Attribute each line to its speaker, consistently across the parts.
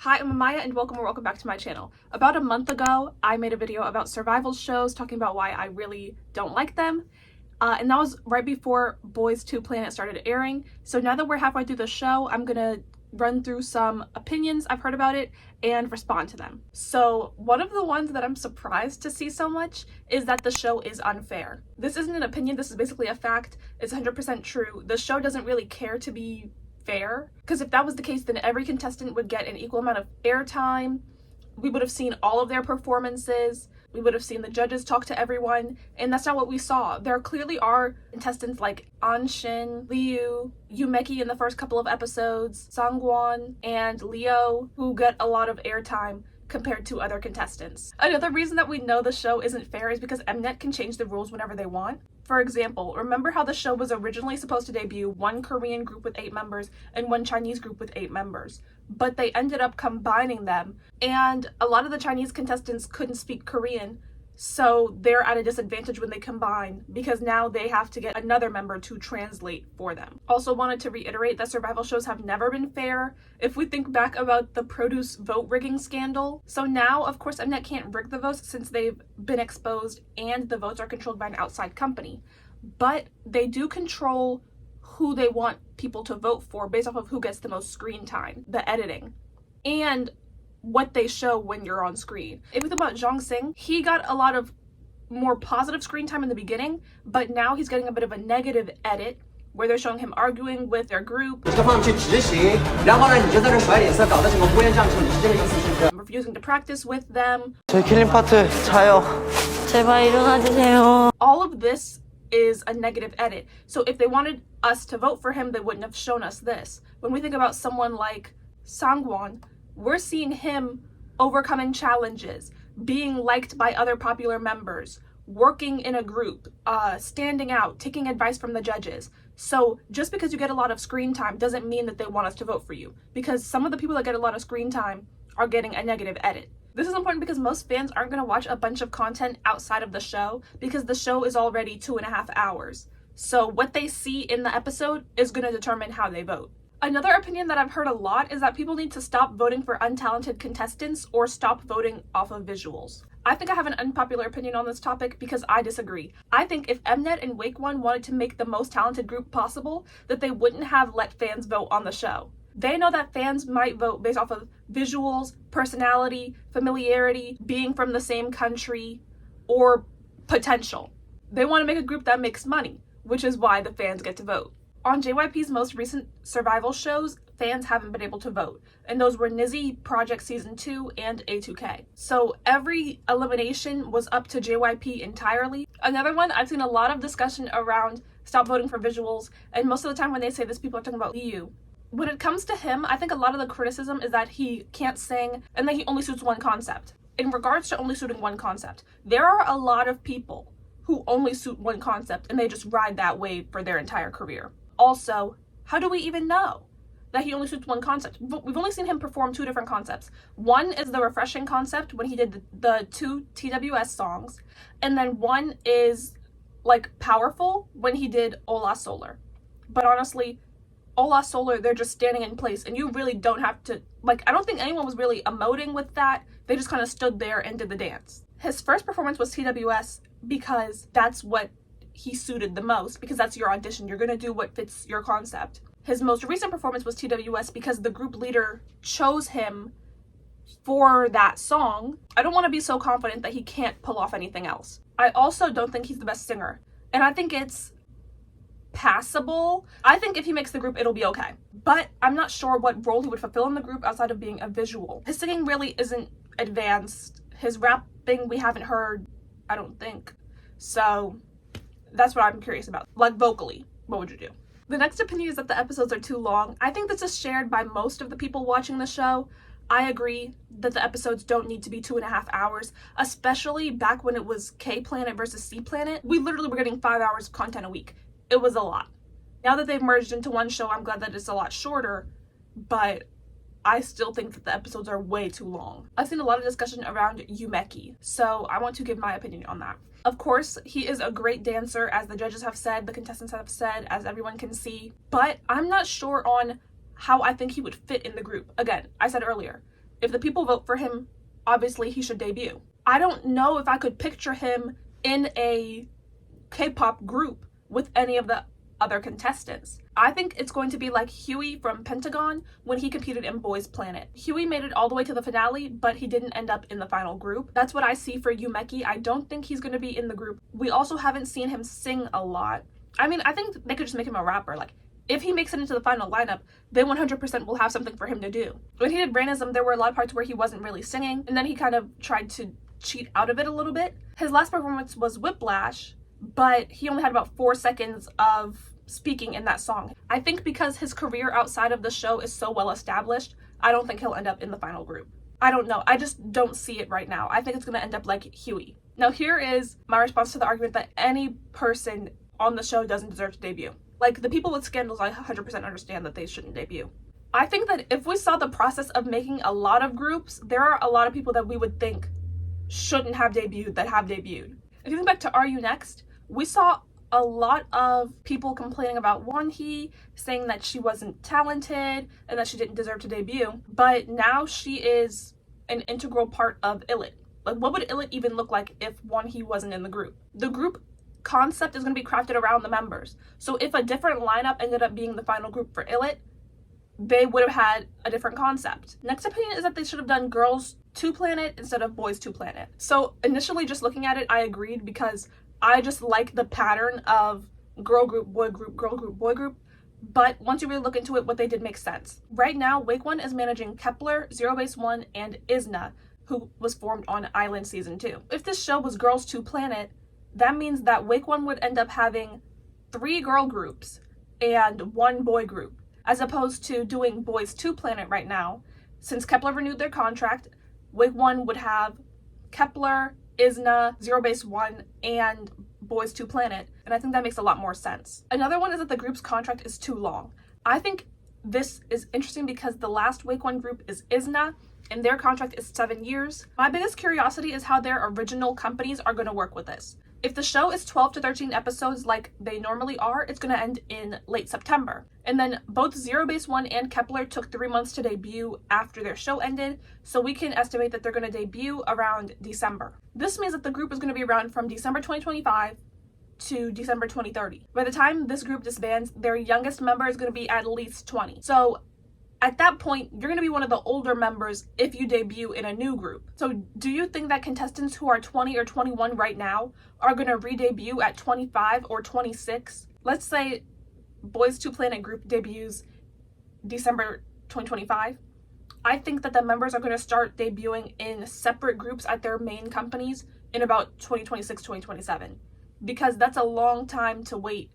Speaker 1: Hi, I'm Amaya and welcome back to my channel. About a month ago, I made a video about survival shows talking about why I really don't like them. And that was right before Boys 2 Planet started airing. So now that we're halfway through the show, I'm gonna run through some opinions I've heard about it and respond to them. So one of the ones that I'm surprised to see so much is that the show is unfair. This isn't an opinion, this is basically a fact. It's 100% true. The show doesn't really care to be fair, because if that was the case, then every contestant would get an equal amount of airtime. We would have seen all of their performances. We would have seen the judges talk to everyone, and that's not what we saw. There clearly are contestants like Anshin, Liu, Yumeki in the first couple of episodes, Sangwon, and Leo, who get a lot of airtime compared to other contestants. Another reason that we know the show isn't fair is because Mnet can change the rules whenever they want. For example, remember how the show was originally supposed to debut one Korean group with 8 members and one Chinese group with 8 members, but they ended up combining them, and a lot of the Chinese contestants couldn't speak Korean, so they're at a disadvantage when they combine because now they have to get another member to translate for them. Also wanted to reiterate that survival shows have never been fair. If we think back about the produce vote rigging scandal, so now of course Mnet can't rig the votes since they've been exposed and the votes are controlled by an outside company, but they do control who they want people to vote for based off of who gets the most screen time, the editing, and what they show when you're on screen. If we think about Zhang Xing, he got a lot of more positive screen time in the beginning, but now he's getting a bit of a negative edit where they're showing him arguing with their group, refusing to practice with them. All of this is a negative edit. So if they wanted us to vote for him, they wouldn't have shown us this. When we think about someone like Sangwon, we're seeing him overcoming challenges, being liked by other popular members, working in a group, standing out, taking advice from the judges. So just because you get a lot of screen time doesn't mean that they want us to vote for you, because some of the people that get a lot of screen time are getting a negative edit. This is important because most fans aren't going to watch a bunch of content outside of the show because the show is already 2.5 hours. So what they see in the episode is going to determine how they vote. Another opinion that I've heard a lot is that people need to stop voting for untalented contestants or stop voting off of visuals. I think I have an unpopular opinion on this topic because I disagree. I think if Mnet and Wake One wanted to make the most talented group possible, that they wouldn't have let fans vote on the show. They know that fans might vote based off of visuals, personality, familiarity, being from the same country, or potential. They want to make a group that makes money, which is why the fans get to vote. On JYP's most recent survival shows, fans haven't been able to vote, and those were Nizzy, Project Season 2, and A2K. So every elimination was up to JYP entirely. Another one, I've seen a lot of discussion around stop voting for visuals, and most of the time when they say this, people are talking about Liu. When it comes to him, I think a lot of the criticism is that he can't sing and that he only suits one concept. In regards to only suiting one concept, there are a lot of people who only suit one concept and they just ride that wave for their entire career. Also, how do we even know that he only suits one concept? We've only seen him perform 2 different concepts. One is the refreshing concept when he did the 2 TWS songs, and then one is like powerful when he did Hola Solar. But honestly, Hola Solar, they're just standing in place and you really don't have to, like, I don't think anyone was really emoting with that. They just kind of stood there and did the dance. His first performance was TWS because that's what he suited the most, because that's your audition. You're going to do what fits your concept. His most recent performance was TWS because the group leader chose him for that song. I don't want to be so confident that he can't pull off anything else. I also don't think he's the best singer, and I think it's passable. I think if he makes the group, it'll be okay, but I'm not sure what role he would fulfill in the group outside of being a visual. His singing really isn't advanced. His rapping we haven't heard, I don't think. So that's what I'm curious about. Like, vocally, what would you do? The next opinion is that the episodes are too long. I think this is shared by most of the people watching the show. I agree that the episodes don't need to be 2.5 hours, especially back when it was K Planet versus C Planet. We literally were getting 5 hours of content a week. It was a lot. Now that they've merged into one show, I'm glad that it's a lot shorter, but I still think that the episodes are way too long. I've seen a lot of discussion around Yumeki, so I want to give my opinion on that. Of course, he is a great dancer, as the judges have said, the contestants have said, as everyone can see, but I'm not sure on how I think he would fit in the group. Again, I said earlier, If the people vote for him, obviously he should debut. I don't know if I could picture him in a K-pop group with any of the other contestants. I think it's going to be like Huey from Pentagon when he competed in Boys Planet. Huey made it all the way to the finale, but he didn't end up in the final group. That's what I see for Yumeki. I don't think he's going to be in the group. We also haven't seen him sing a lot. I mean, I think they could just make him a rapper. Like, if he makes it into the final lineup, then 100% will have something for him to do. When he did Brainism, there were a lot of parts where he wasn't really singing, and then he kind of tried to cheat out of it a little bit. His last performance was Whiplash, but he only had about 4 seconds of speaking in that song. I think because his career outside of the show is so well established, I don't think he'll end up in the final group. I don't know. I just don't see it right now. I think it's going to end up like Huey. Now, here is my response to the argument that any person on the show doesn't deserve to debut. Like, the people with scandals, I 100% understand that they shouldn't debut. I think that if we saw the process of making a lot of groups, there are a lot of people that we would think shouldn't have debuted that have debuted. If you think back to Are You Next, we saw a lot of people complaining about Wonhee, saying that she wasn't talented and that she didn't deserve to debut, but now she is an integral part of Illit. Like, what would Illit even look like if Wonhee wasn't in the group? The group concept is going to be crafted around the members. So if a different lineup ended up being the final group for Illit, they would have had a different concept. Next opinion is that they should have done Girls 2 Planet instead of Boys 2 Planet. So initially, just looking at it, I agreed because I just like the pattern of girl group, boy group, girl group, boy group. But once you really look into it, what they did makes sense. Right now, Wake One is managing Kepler, Zero Base One, and Isna, who was formed on Island Season 2. If this show was Girls 2 Planet, that means that Wake One would end up having 3 girl groups and 1 boy group, as opposed to doing Boys 2 Planet right now. Since Kepler renewed their contract, Wake One would have Kepler, Isna, Zero Base One, and Boys 2 Planet, and I think that makes a lot more sense. Another one is that the group's contract is too long. I think this is interesting because the last Wake One group is Isna, and their contract is 7 years. My biggest curiosity is how their original companies are going to work with this. If the show is 12 to 13 episodes like they normally are, it's going to end in late September. And then both Zero Base One and Kepler took 3 months to debut after their show ended, so we can estimate that they're going to debut around December. This means that the group is going to be around from December 2025 to December 2030. By the time this group disbands, their youngest member is going to be at least 20. So at that point, you're going to be one of the older members if you debut in a new group. So do you think that contestants who are 20 or 21 right now are going to re-debut at 25 or 26? Let's say Boys 2 Planet group debuts December 2025. I think that the members are going to start debuting in separate groups at their main companies in about 2026, 2027. Because that's a long time to wait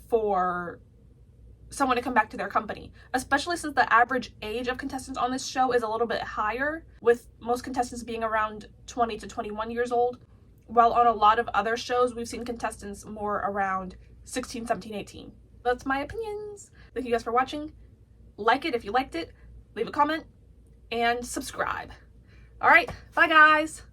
Speaker 1: for someone to come back to their company, especially since the average age of contestants on this show is a little bit higher, with most contestants being around 20 to 21 years old, while on a lot of other shows we've seen contestants more around 16, 17, 18. That's my opinions. Thank you guys for watching. Like it if you liked it, leave a comment, and subscribe. All right, bye guys.